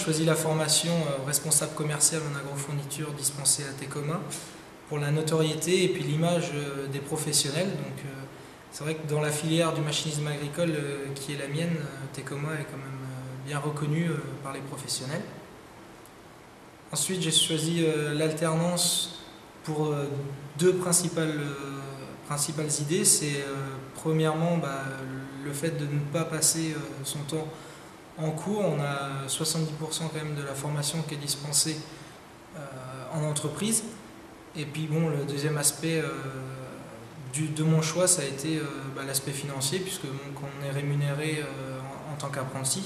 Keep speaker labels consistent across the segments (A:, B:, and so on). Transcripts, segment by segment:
A: choisi la formation responsable commercial en agrofourniture dispensée à Tecoma pour la notoriété et puis l'image des professionnels. Donc, c'est vrai que dans la filière du machinisme agricole qui est la mienne, Tecoma est quand même bien reconnu par les professionnels. Ensuite, j'ai choisi l'alternance pour deux principales idées. C'est premièrement le fait de ne pas passer son temps en cours. On a 70% quand même de la formation qui est dispensée en entreprise. Et puis bon, le deuxième aspect de mon choix, ça a été l'aspect financier, puisque on est rémunéré en tant qu'apprenti.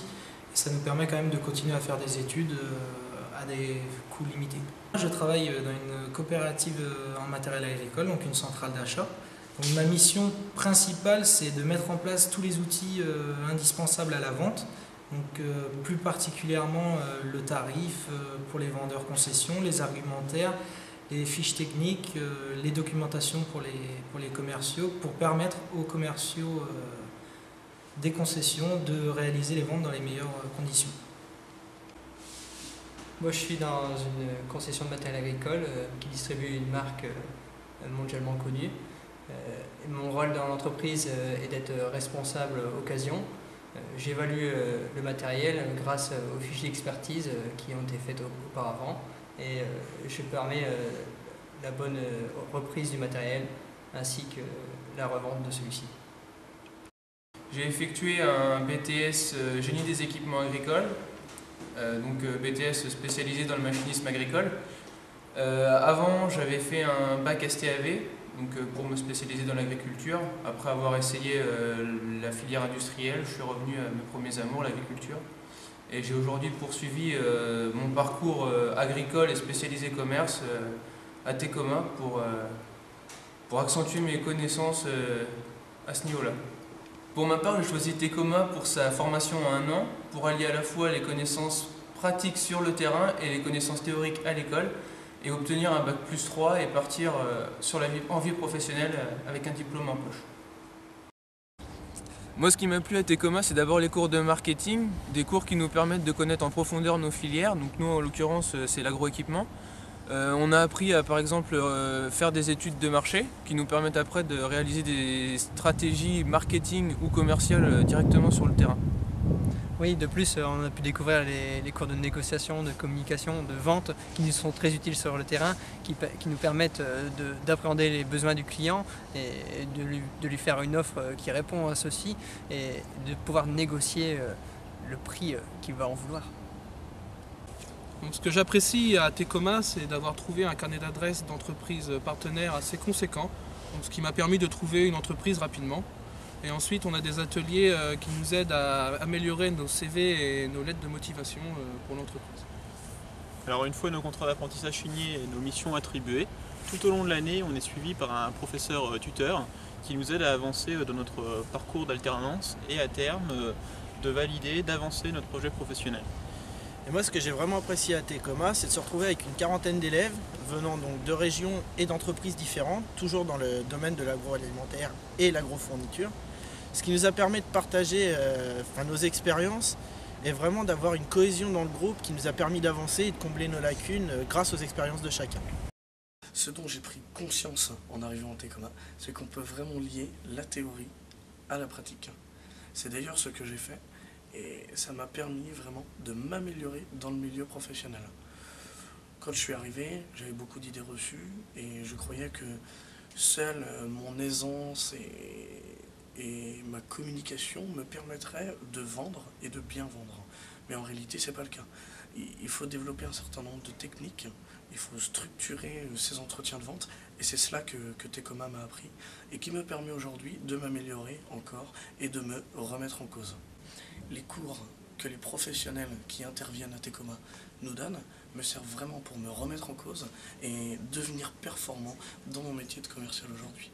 A: Et ça nous permet quand même de continuer à faire des études à des coûts limités. Je travaille dans une coopérative en matériel agricole, donc une centrale d'achat. Donc ma mission principale, c'est de mettre en place tous les outils indispensables à la vente. Donc, plus particulièrement le tarif pour les vendeurs concessions, les argumentaires, les fiches techniques, les documentations pour les commerciaux, pour permettre aux commerciaux des concessions de réaliser les ventes dans les meilleures conditions.
B: Moi, je suis dans une concession de matériel agricole qui distribue une marque mondialement connue. Mon rôle dans l'entreprise est d'être responsable occasion. J'évalue le matériel grâce aux fiches d'expertise qui ont été faites auparavant et je permets la bonne reprise du matériel ainsi que la revente de celui-ci.
C: J'ai effectué un BTS Génie des équipements agricoles, donc BTS spécialisé dans le machinisme agricole. Avant, j'avais fait un bac STAV, donc pour me spécialiser dans l'agriculture. Après avoir essayé la filière industrielle, je suis revenu à mes premiers amours, l'agriculture. Et j'ai aujourd'hui poursuivi mon parcours agricole et spécialisé commerce à Tecoma pour accentuer mes connaissances à ce niveau-là. Pour ma part, j'ai choisi Tecoma pour sa formation en 1 an, pour allier à la fois les connaissances pratiques sur le terrain et les connaissances théoriques à l'école, et obtenir un bac plus 3 et partir sur en vie professionnelle avec un diplôme en poche. Moi, ce qui m'a plu à Tecoma, c'est d'abord les cours de marketing, des cours qui nous permettent de connaître en profondeur nos filières. Donc nous, en l'occurrence, c'est l'agroéquipement. On a appris à, par exemple, faire des études de marché qui nous permettent après de réaliser des stratégies marketing ou commerciales directement sur le terrain.
B: Oui, de plus, on a pu découvrir les cours de négociation, de communication, de vente qui nous sont très utiles sur le terrain, qui nous permettent d'appréhender les besoins du client et de lui faire une offre qui répond à ceci et de pouvoir négocier le prix qu'il va en vouloir.
D: Donc, ce que j'apprécie à Tecoma, c'est d'avoir trouvé un carnet d'adresses d'entreprises partenaires assez conséquent, donc ce qui m'a permis de trouver une entreprise rapidement. Et ensuite, on a des ateliers qui nous aident à améliorer nos CV et nos lettres de motivation pour l'entreprise.
E: Alors une fois nos contrats d'apprentissage signés et nos missions attribuées, tout au long de l'année, on est suivi par un professeur tuteur qui nous aide à avancer dans notre parcours d'alternance et à terme de valider, d'avancer notre projet professionnel.
F: Et moi, ce que j'ai vraiment apprécié à Tecoma, c'est de se retrouver avec une quarantaine d'élèves venant donc de régions et d'entreprises différentes, toujours dans le domaine de l'agroalimentaire et l'agrofourniture. Ce qui nous a permis de partager nos expériences et vraiment d'avoir une cohésion dans le groupe qui nous a permis d'avancer et de combler nos lacunes grâce aux expériences de chacun.
G: Ce dont j'ai pris conscience en arrivant à Tecoma, c'est qu'on peut vraiment lier la théorie à la pratique. C'est d'ailleurs ce que j'ai fait et ça m'a permis vraiment de m'améliorer dans le milieu professionnel. Quand je suis arrivé, j'avais beaucoup d'idées reçues et je croyais que seule mon aisance et ma communication me permettraient de vendre et de bien vendre. Mais en réalité, ce n'est pas le cas. Il faut développer un certain nombre de techniques, il faut structurer ces entretiens de vente, et c'est cela que Tecoma m'a appris, et qui me permet aujourd'hui de m'améliorer encore et de me remettre en cause. Les cours que les professionnels qui interviennent à Tecoma nous donnent me servent vraiment pour me remettre en cause et devenir performant dans mon métier de commercial aujourd'hui.